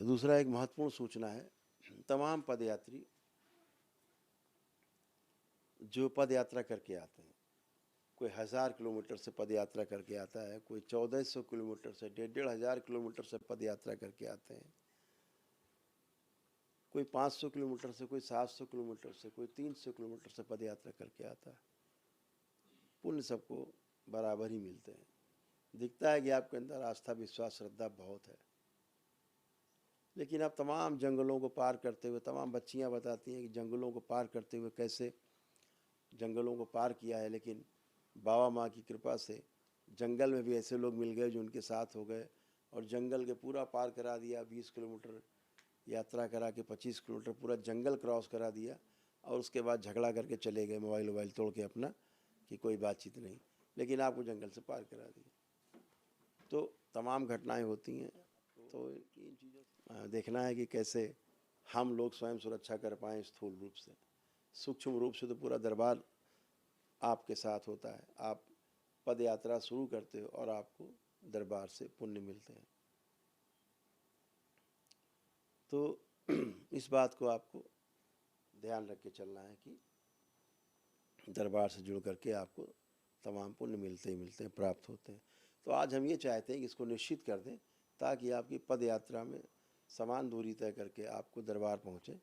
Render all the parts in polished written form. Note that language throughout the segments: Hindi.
दूसरा एक महत्वपूर्ण सूचना है, तमाम पदयात्री जो पद यात्रा करके आते हैं, कोई 1000 किलोमीटर से पद यात्रा करके आता है, कोई 1400 किलोमीटर से 1500 किलोमीटर से पद यात्रा करके आते हैं, कोई 500 किलोमीटर से, कोई 700 किलोमीटर से, कोई 300 किलोमीटर से पद यात्रा करके आता है। पुण्य सबको बराबर ही मिलते हैं। दिखता है कि आपके अंदर आस्था, विश्वास, श्रद्धा बहुत है, लेकिन आप तमाम जंगलों को पार करते हुए, तमाम बच्चियां बताती हैं कि जंगलों को पार करते हुए कैसे जंगलों को पार किया है, लेकिन बाबा माँ की कृपा से जंगल में भी ऐसे लोग मिल गए जो उनके साथ हो गए और जंगल के पूरा पार करा दिया। 20 किलोमीटर यात्रा करा के 25 किलोमीटर पूरा जंगल क्रॉस करा दिया और उसके बाद झगड़ा करके चले गए, मोबाइल वोबाइल तोड़ के अपना, कि कोई बातचीत नहीं, लेकिन आपको जंगल से पार करा दिया। तो तमाम घटनाएं होती हैं। तो इन चीज़ों देखना है कि कैसे हम लोग स्वयं सुरक्षा कर पाएँ स्थूल रूप से। सूक्ष्म रूप से तो पूरा दरबार आपके साथ होता है। आप पद यात्रा शुरू करते हो और आपको दरबार से पुण्य मिलते हैं। तो इस बात को आपको ध्यान रख के चलना है कि दरबार से जुड़ करके आपको तमाम पुण्य मिलते ही मिलते हैं, प्राप्त होते हैं। तो आज हम ये चाहते हैं कि इसको निश्चित कर दें ताकि आपकी पद यात्रा में समान दूरी तय करके आपको दरबार पहुँचे,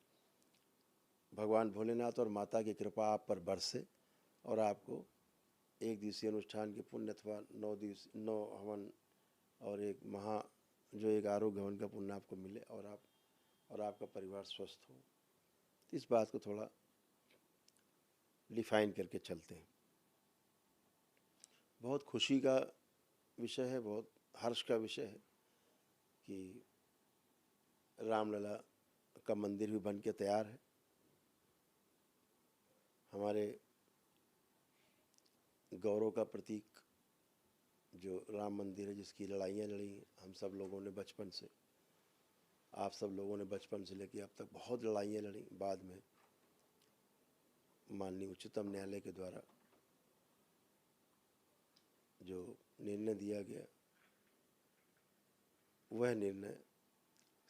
भगवान भोलेनाथ और माता की कृपा आप पर बरसे और आपको एक दिवसीय अनुष्ठान के पुण्य अथवा 9 हवन और एक एक आरोग्य हवन का पुण्य आपको मिले और आपका परिवार स्वस्थ हो। तो इस बात को थोड़ा डिफाइन करके चलते हैं। बहुत खुशी का विषय है, बहुत हर्ष का विषय है कि रामलला का मंदिर भी बन के तैयार है। हमारे गौरव का प्रतीक जो राम मंदिर है, जिसकी लड़ाइयाँ लड़ी हम सब लोगों ने बचपन से, आप सब लोगों ने बचपन से लेकर अब तक बहुत लड़ाइयाँ लड़ी। बाद में माननीय उच्चतम न्यायालय के द्वारा जो निर्णय दिया गया, वह निर्णय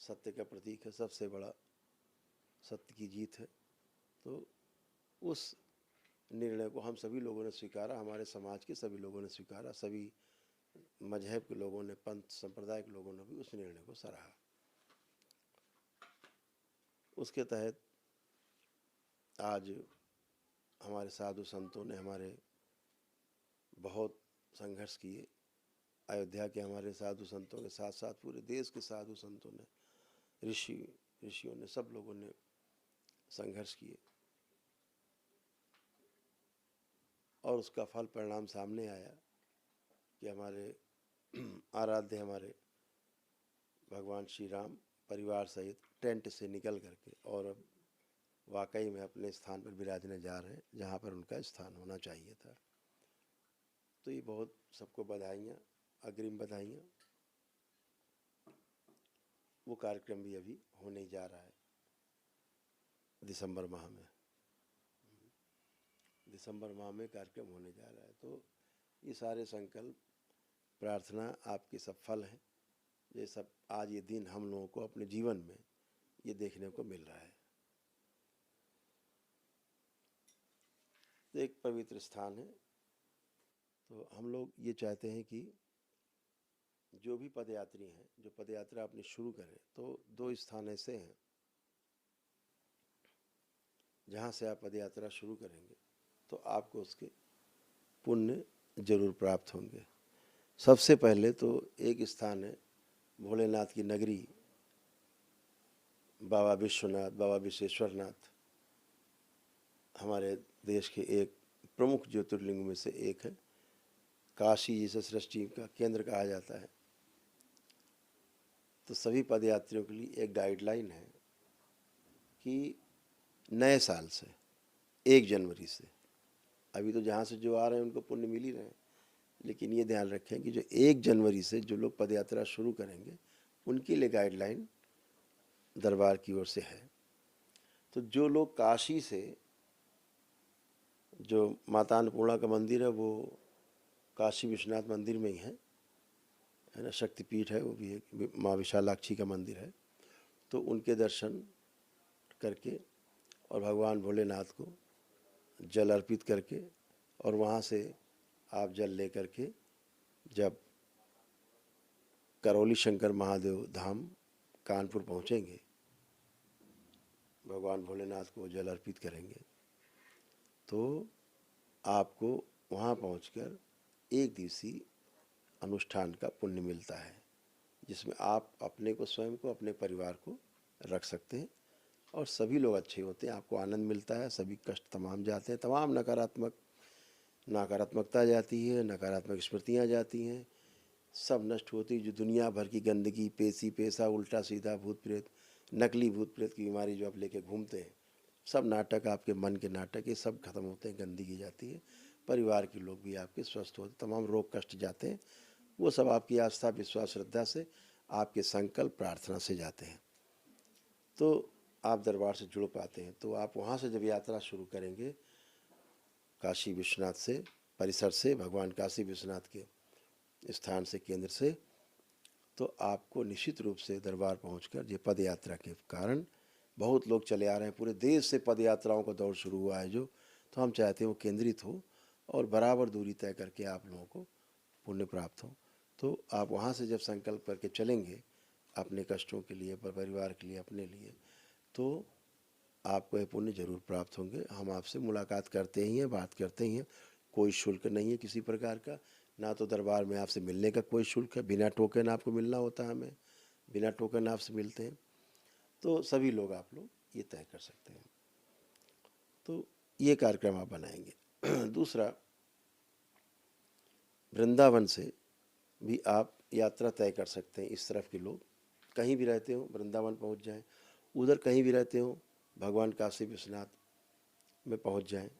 सत्य का प्रतीक है, सबसे बड़ा सत्य की जीत है। तो उस निर्णय को हम सभी लोगों ने स्वीकारा, हमारे समाज के सभी लोगों ने स्वीकारा, सभी मजहब के लोगों ने, पंथ संप्रदाय के लोगों ने भी उस निर्णय को सराहा। उसके तहत आज हमारे साधु संतों ने हमारे बहुत संघर्ष किए। अयोध्या के हमारे साधु संतों के साथ साथ पूरे देश के साधु संतों ने, ऋषियों ने, सब लोगों ने संघर्ष किए और उसका फल परिणाम सामने आया कि हमारे आराध्य, हमारे भगवान श्री राम परिवार सहित टेंट से निकल करके और अब वाकई में अपने स्थान पर विराजने जा रहे हैं जहाँ पर उनका स्थान होना चाहिए था। तो ये बहुत सबको बधाइयाँ, अग्रिम बधाइयाँ। वो कार्यक्रम भी अभी होने जा रहा है दिसंबर माह में। दिसंबर माह में कार्यक्रम होने जा रहा है। तो ये सारे संकल्प, प्रार्थना आपके सफल हैं। ये सब आज ये दिन हम लोगों को अपने जीवन में ये देखने को मिल रहा है। तो एक पवित्र स्थान है। तो हम लोग ये चाहते हैं कि जो भी पदयात्री हैं, जो पदयात्रा अपनी शुरू करें, तो 2 स्थान ऐसे हैं जहाँ से आप पदयात्रा शुरू करेंगे तो आपको उसके पुण्य जरूर प्राप्त होंगे। सबसे पहले तो एक स्थान है भोलेनाथ की नगरी, बाबा विश्वनाथ, बाबा विश्वेश्वरनाथ, हमारे देश के एक प्रमुख ज्योतिर्लिंग में से एक है। काशी जिसे सृष्टि का केंद्र कहा जाता है। तो सभी पदयात्रियों के लिए एक गाइडलाइन है कि नए साल से 1 जनवरी से, अभी तो जहाँ से जो आ रहे हैं उनको पुण्य मिल ही रहे हैं, लेकिन ये ध्यान रखें कि जो 1 जनवरी से जो लोग पदयात्रा शुरू करेंगे उनके लिए गाइडलाइन दरबार की ओर से है। तो जो लोग काशी से, जो माता अन्नपूर्णा का मंदिर है वो काशी विश्वनाथ मंदिर में ही है ना, शक्तिपीठ है, वो भी एक माँ विशालाक्षी का मंदिर है। तो उनके दर्शन करके और भगवान भोलेनाथ को जल अर्पित करके और वहाँ से आप जल ले करके जब करौली शंकर महादेव धाम कानपुर पहुँचेंगे, भगवान भोलेनाथ को जल अर्पित करेंगे, तो आपको वहाँ पहुंचकर एक दिवसीय अनुष्ठान का पुण्य मिलता है, जिसमें आप अपने को, स्वयं को, अपने परिवार को रख सकते हैं और सभी लोग अच्छे होते हैं, आपको आनंद मिलता है, सभी कष्ट तमाम जाते हैं, तमाम नकारात्मकता जाती है, नकारात्मक स्मृतियाँ जाती हैं, सब नष्ट होती है। जो दुनिया भर की गंदगी, पेशी पेशा, उल्टा सीधा, भूत प्रेत, नकली भूत प्रेत की बीमारी जो आप लेके घूमते हैं, सब नाटक, आपके मन के नाटक, ये सब खत्म होते हैं, गंदगी जाती है, परिवार के लोग भी आपके स्वस्थ होते, तमाम रोग कष्ट जाते हैं, वो सब आपकी आस्था, विश्वास, श्रद्धा से, आपके संकल्प, प्रार्थना से जाते हैं, तो आप दरबार से जुड़ पाते हैं। तो आप वहाँ से जब यात्रा शुरू करेंगे काशी विश्वनाथ से, परिसर से, भगवान काशी विश्वनाथ के स्थान से, केंद्र से, तो आपको निश्चित रूप से दरबार पहुंचकर, ये पद यात्रा के कारण बहुत लोग चले आ रहे हैं, पूरे देश से पद यात्राओं का दौर शुरू हुआ है जो, तो हम चाहते हैं वो केंद्रित हो और बराबर दूरी तय करके आप लोगों को पुण्य प्राप्त हो। तो आप वहाँ से जब संकल्प करके चलेंगे अपने कष्टों के लिए, परिवार के लिए, अपने लिए, तो आपको ये पुण्य जरूर प्राप्त होंगे। हम आपसे मुलाकात करते ही हैं, बात करते ही हैं, कोई शुल्क नहीं है किसी प्रकार का, ना तो दरबार में आपसे मिलने का कोई शुल्क है, बिना टोकन आपको मिलना होता है, हमें बिना टोकन आपसे मिलते हैं, तो सभी लोग आप लोग ये तय कर सकते हैं। तो ये कार्यक्रम आप बनाएंगे। दूसरा, वृंदावन से भी आप यात्रा तय कर सकते हैं। इस तरफ के लोग कहीं भी रहते हो वृंदावन पहुंच जाएं, उधर कहीं भी रहते हो भगवान काशी विश्वनाथ में पहुंच जाएं,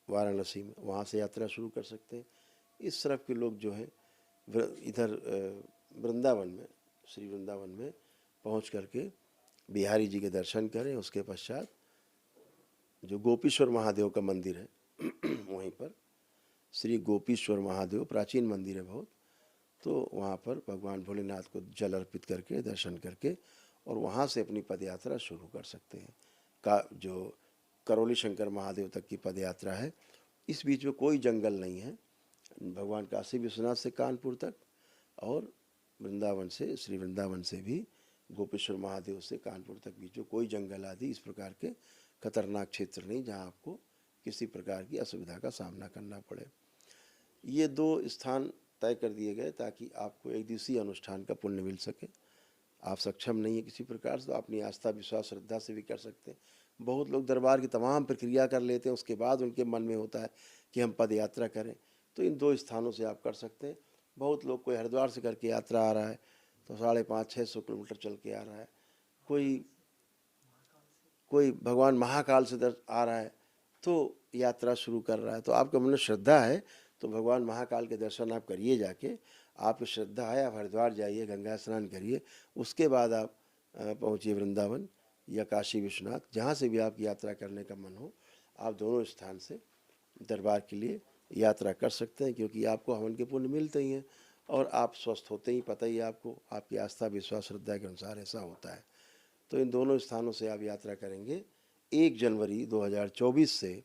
वाराणसी में, वहाँ से यात्रा शुरू कर सकते हैं। इस तरफ के लोग जो है इधर वृंदावन में, श्री वृंदावन में पहुंच करके बिहारी जी के दर्शन करें। उसके पश्चात जो गोपीश्वर महादेव का मंदिर है वहीं पर, श्री गोपीश्वर महादेव प्राचीन मंदिर है बहुत, तो वहाँ पर भगवान भोलेनाथ को जल अर्पित करके, दर्शन करके और वहाँ से अपनी पदयात्रा शुरू कर सकते हैं। जो करौली शंकर महादेव तक की पदयात्रा है, इस बीच में कोई जंगल नहीं है, भगवान काशी विश्वनाथ से कानपुर तक और वृंदावन से, श्री वृंदावन से भी गोपेश्वर महादेव से कानपुर तक भी जो कोई जंगल आदि इस प्रकार के खतरनाक क्षेत्र नहीं जहाँ आपको किसी प्रकार की असुविधा का सामना करना पड़े। ये 2 स्थान तय कर दिए गए ताकि आपको एक दिवसीय अनुष्ठान का पुण्य मिल सके। आप सक्षम नहीं है किसी प्रकार से, तो अपनी आस्था, विश्वास, श्रद्धा से भी कर सकते हैं। बहुत लोग दरबार की तमाम प्रक्रिया कर लेते हैं, उसके बाद उनके मन में होता है कि हम पद यात्रा करें, तो इन 2 स्थानों से आप कर सकते हैं। बहुत लोग, कोई हरिद्वार से करके यात्रा आ रहा है तो 550-600 किलोमीटर चल के आ रहा है, कोई भगवान महाकाल से आ रहा है तो यात्रा शुरू कर रहा है। तो आपके मन में श्रद्धा है तो भगवान महाकाल के दर्शन आप करिए, जाके आपकी श्रद्धा है आप हरिद्वार जाइए, गंगा स्नान करिए, उसके बाद आप पहुँचिए वृंदावन या काशी विश्वनाथ, जहाँ से भी आपकी यात्रा करने का मन हो, आप दोनों स्थान से दरबार के लिए यात्रा कर सकते हैं, क्योंकि आपको हवन के पुण्य मिलते ही हैं और आप स्वस्थ होते ही, पता ही आपको, आपकी आस्था, विश्वास, श्रद्धा के अनुसार ऐसा होता है। तो इन दोनों स्थानों से आप यात्रा करेंगे। 1 जनवरी 2024 से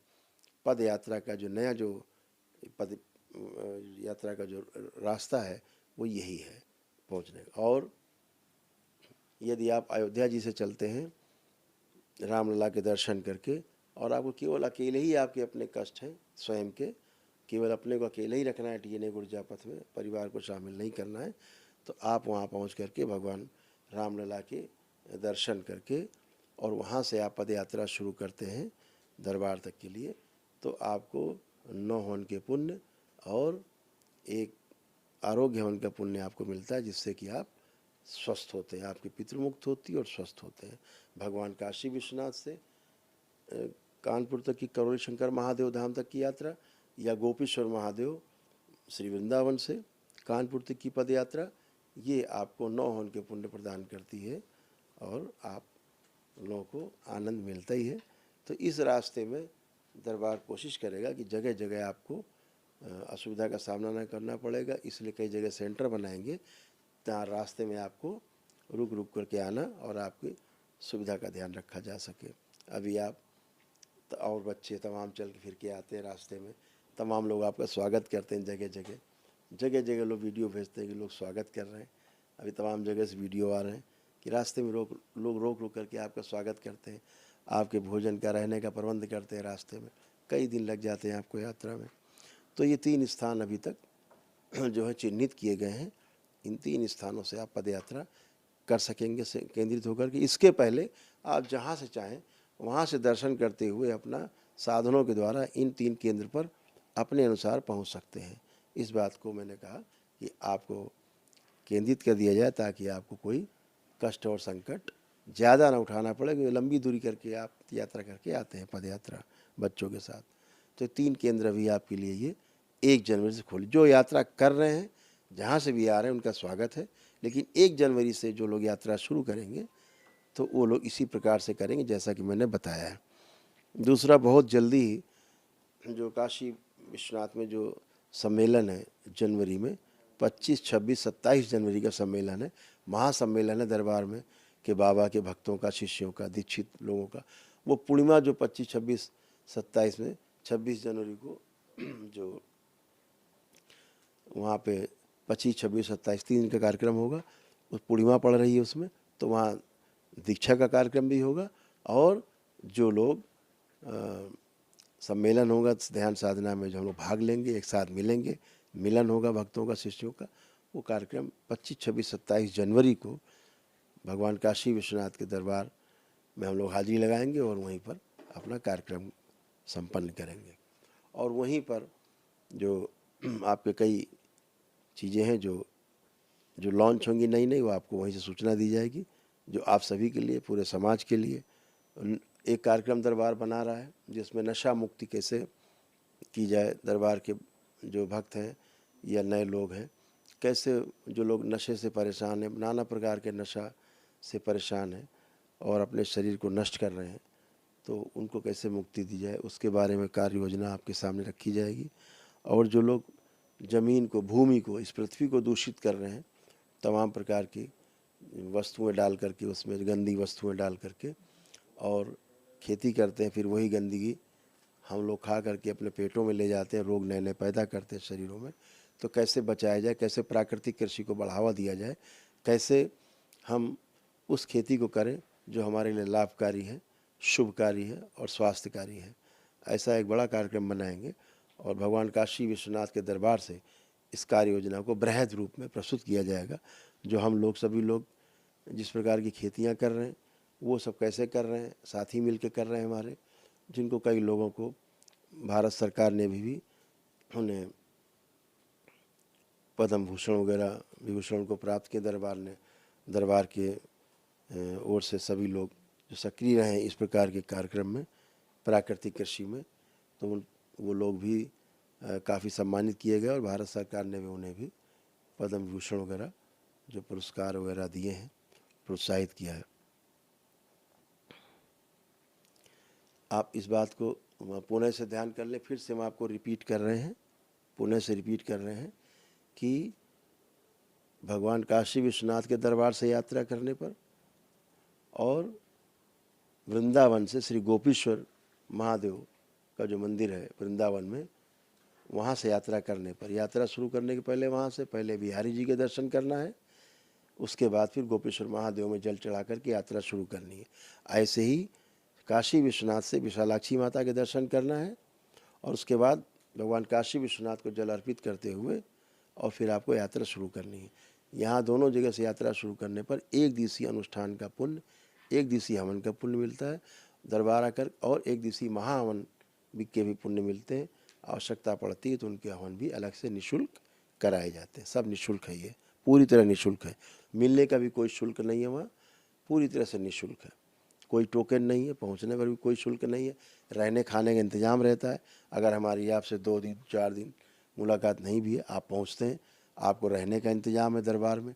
पद यात्रा का जो नया जो पद यात्रा का जो रास्ता है वो यही है पहुंचने का। और यदि आप अयोध्या जी से चलते हैं रामलला के दर्शन करके, और आपको केवल अकेले ही आपके अपने कष्ट हैं स्वयं के, केवल अपने को अकेले ही रखना है टीने गुर्जा पथ में, परिवार को शामिल नहीं करना है, तो आप वहाँ पहुँच करके भगवान रामलला के दर्शन करके और वहाँ से आप पद यात्रा शुरू करते हैं दरबार तक के लिए, तो आपको 9 हवन के पुण्य और एक आरोग्य हवन का पुण्य आपको मिलता है, जिससे कि आप स्वस्थ होते हैं, आपकी पितृमुक्त होती है और स्वस्थ होते हैं। भगवान काशी विश्वनाथ से कानपुर तक की करौली शंकर महादेव धाम तक की यात्रा, या गोपीश्वर महादेव श्री वृंदावन से कानपुर तक की पद यात्रा, ये आपको 9 हवन के पुण्य प्रदान करती है और आप लोगों को आनंद मिलता ही है। तो इस रास्ते में दरबार कोशिश करेगा कि जगह जगह आपको असुविधा का सामना न करना पड़ेगा, इसलिए कई जगह सेंटर बनाएंगे जहाँ रास्ते में आपको रुक रुक करके आना और आपकी सुविधा का ध्यान रखा जा सके। अभी आप और बच्चे तमाम चल के फिर के आते हैं रास्ते में, तमाम लोग आपका स्वागत करते हैं, जगह जगह लोग वीडियो भेजते हैं कि लोग स्वागत कर रहे हैं। अभी तमाम जगह से वीडियो आ रहे हैं कि रास्ते में लोग रोक करके आपका स्वागत करते हैं, आपके भोजन का रहने का प्रबंध करते हैं। रास्ते में कई दिन लग जाते हैं आपको यात्रा में। तो ये 3 स्थान अभी तक जो है चिन्हित किए गए हैं। इन 3 स्थानों से आप पदयात्रा कर सकेंगे केंद्रित होकर के। इसके पहले आप जहाँ से चाहें वहाँ से दर्शन करते हुए अपना साधनों के द्वारा इन 3 केंद्र पर अपने अनुसार पहुँच सकते हैं। इस बात को मैंने कहा कि आपको केंद्रित कर दिया जाए ताकि आपको कोई कष्ट और संकट ज़्यादा ना उठाना पड़े, क्योंकि लंबी दूरी करके आप यात्रा करके आते हैं पदयात्रा बच्चों के साथ। तो 3 केंद्र भी आपके लिए ये 1 जनवरी से खोले। जो यात्रा कर रहे हैं, जहाँ से भी आ रहे हैं, उनका स्वागत है। लेकिन 1 जनवरी से जो लोग यात्रा शुरू करेंगे तो वो लोग इसी प्रकार से करेंगे जैसा कि मैंने बताया है। दूसरा, बहुत जल्दी ही जो काशी विश्वनाथ में जो सम्मेलन है जनवरी में 25, 26, 27 जनवरी का सम्मेलन है, महासम्मेलन है दरबार में कि बाबा के भक्तों का, शिष्यों का, दीक्षित लोगों का। वो पूर्णिमा जो 25, 26, 27 में 26 जनवरी को जो वहाँ पे 25, 26, 27 3 दिन का कार्यक्रम होगा। उस पूर्णिमा पड़ रही है उसमें, तो वहाँ दीक्षा का कार्यक्रम भी होगा। और जो लोग सम्मेलन होगा ध्यान साधना में, जो हम लोग भाग लेंगे, एक साथ मिलेंगे, मिलन होगा भक्तों का, शिष्यों का, वो कार्यक्रम 25, 26, 27 जनवरी को भगवान काशी विश्वनाथ के दरबार में हम लोग हाजिरी लगाएंगे और वहीं पर अपना कार्यक्रम संपन्न करेंगे। और वहीं पर जो आपके कई चीज़ें हैं जो लॉन्च होंगी नई, वो आपको वहीं से सूचना दी जाएगी, जो आप सभी के लिए, पूरे समाज के लिए एक कार्यक्रम दरबार बना रहा है, जिसमें नशा मुक्ति कैसे की जाए। दरबार के जो भक्त हैं या नए लोग हैं, कैसे जो लोग नशे से परेशान हैं, नाना प्रकार के नशा से परेशान हैं और अपने शरीर को नष्ट कर रहे हैं, तो उनको कैसे मुक्ति दी जाए, उसके बारे में कार्य योजना आपके सामने रखी जाएगी। और जो लोग ज़मीन को, भूमि को, इस पृथ्वी को दूषित कर रहे हैं, तमाम प्रकार की वस्तुएं डाल करके, उसमें गंदी वस्तुएं डाल करके और खेती करते हैं, फिर वही गंदगी हम लोग खा करके अपने पेटों में ले जाते हैं, रोग नए नए पैदा करते हैं शरीरों में। तो कैसे बचाया जाए, कैसे प्राकृतिक कृषि को बढ़ावा दिया जाए, कैसे हम उस खेती को करें जो हमारे लिए लाभकारी है, शुभकारी है और स्वास्थ्यकारी है। ऐसा एक बड़ा कार्यक्रम बनाएंगे और भगवान काशी विश्वनाथ के दरबार से इस कार्य योजना को बृहद रूप में प्रस्तुत किया जाएगा। जो हम लोग, सभी लोग जिस प्रकार की खेतियाँ कर रहे हैं, वो सब कैसे कर रहे हैं, साथी मिल के कर रहे हैं हमारे, जिनको कई लोगों को भारत सरकार ने भी उन्हें पद्म भूषण वगैरह विभूषण को प्राप्त किए। दरबार के ओर से सभी लोग जो सक्रिय रहे इस प्रकार के कार्यक्रम में, प्राकृतिक कृषि में, तो वो लोग भी काफ़ी सम्मानित किए गए और भारत सरकार ने भी उन्हें भी पद्म विभूषण वगैरह जो पुरस्कार वगैरह दिए हैं, प्रोत्साहित किया है। आप इस बात को पुनः से ध्यान कर लें, फिर से हम आपको रिपीट कर रहे हैं, पुनः से रिपीट कर रहे हैं कि भगवान काशी विश्वनाथ के दरबार से यात्रा करने पर और वृंदावन से श्री गोपीश्वर महादेव का जो मंदिर है वृंदावन में, वहाँ से यात्रा करने पर, यात्रा शुरू करने के पहले वहाँ से पहले बिहारी जी के दर्शन करना है, उसके बाद फिर गोपेश्वर महादेव में जल चढ़ा करके यात्रा शुरू करनी है। ऐसे ही काशी विश्वनाथ से विशालाक्षी माता के दर्शन करना है और उसके बाद भगवान काशी विश्वनाथ को जल अर्पित करते हुए और फिर आपको यात्रा शुरू करनी है। यहाँ दोनों जगह से यात्रा शुरू करने पर 1 दिवसीय अनुष्ठान का पुण्य, 1 दिवसीय हवन का पुण्य मिलता है दरबार आकर, और 1 दिवसीय महाहवन के भी पुण्य मिलते हैं। आवश्यकता पड़ती है तो उनके हवन भी अलग से निःशुल्क कराए जाते हैं। सब निःशुल्क है, ये पूरी तरह निःशुल्क है, मिलने का भी कोई शुल्क नहीं है, वहाँ पूरी तरह से निःशुल्क है, कोई टोकन नहीं है, पहुँचने पर भी कोई शुल्क नहीं है, रहने खाने का इंतज़ाम रहता है। अगर हमारी आपसे 2 दिन 4 दिन मुलाकात नहीं भी है, आप पहुँचते हैं, आपको रहने का इंतज़ाम है दरबार में,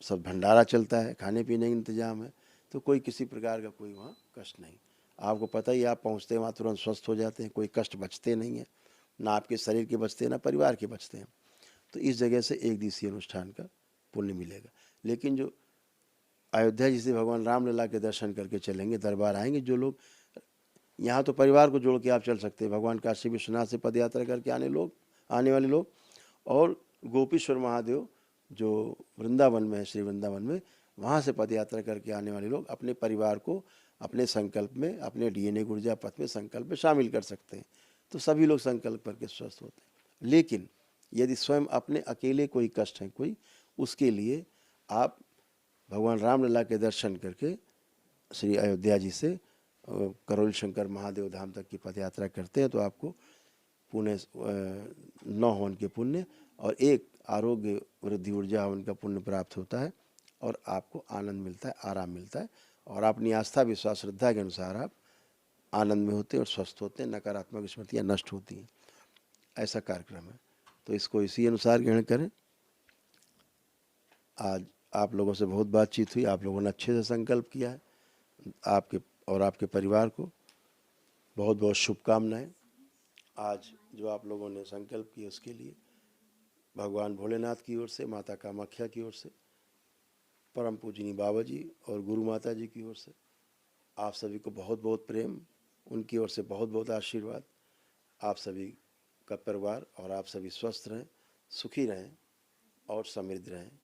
सब भंडारा चलता है, खाने पीने का इंतज़ाम है, तो कोई किसी प्रकार का कोई वहाँ कष्ट नहीं। आपको पता ही, आप पहुँचते हैं वहाँ तुरंत स्वस्थ हो जाते हैं, कोई कष्ट बचते नहीं है, ना आपके शरीर के बचते हैं ना परिवार के बचते हैं। तो इस जगह से 1 दिवसीय अनुष्ठान का पुण्य मिलेगा। लेकिन जो अयोध्या जी से भगवान रामलला के दर्शन करके चलेंगे, दरबार आएंगे। जो लोग यहाँ तो परिवार को जोड़ के आप चल सकते हैं, भगवान काशी विश्वनाथ से पद यात्रा करके आने वाले लोग, और गोपीश्वर महादेव जो वृंदावन में है, श्री वृंदावन में, वहाँ से पद यात्रा करके आने वाले लोग अपने परिवार को अपने संकल्प में, अपने DNA ऊर्जा पथ में संकल्प में शामिल कर सकते हैं। तो सभी लोग संकल्प करके स्वस्थ होते हैं। लेकिन यदि स्वयं अपने अकेले कोई कष्ट है कोई, उसके लिए आप भगवान रामलला के दर्शन करके श्री अयोध्या जी से करौली शंकर महादेव धाम तक की पद यात्रा करते हैं तो आपको पुण्य 9 हवन के पुण्य और 1 आरोग्य वृद्धि ऊर्जा हवन का पुण्य प्राप्त होता है, और आपको आनंद मिलता है, आराम मिलता है, और अपनी आस्था विश्वास श्रद्धा के अनुसार आप आनंद में होते हैं और स्वस्थ होते हैं, नकारात्मक स्मृतियाँ नष्ट होती हैं। ऐसा कार्यक्रम है, तो इसको इसी अनुसार ग्रहण करें। आज आप लोगों से बहुत बातचीत हुई, आप लोगों ने अच्छे से संकल्प किया है। आपके और आपके परिवार को बहुत बहुत शुभकामनाएं। आज जो आप लोगों ने संकल्प किया उसके लिए भगवान भोलेनाथ की ओर से, माता कामाख्या की ओर से, परम पूजनीय बाबा जी और गुरु माता जी की ओर से आप सभी को बहुत बहुत प्रेम, उनकी ओर से बहुत बहुत आशीर्वाद। आप सभी का परिवार और आप सभी स्वस्थ रहें, सुखी रहें और समृद्ध रहें।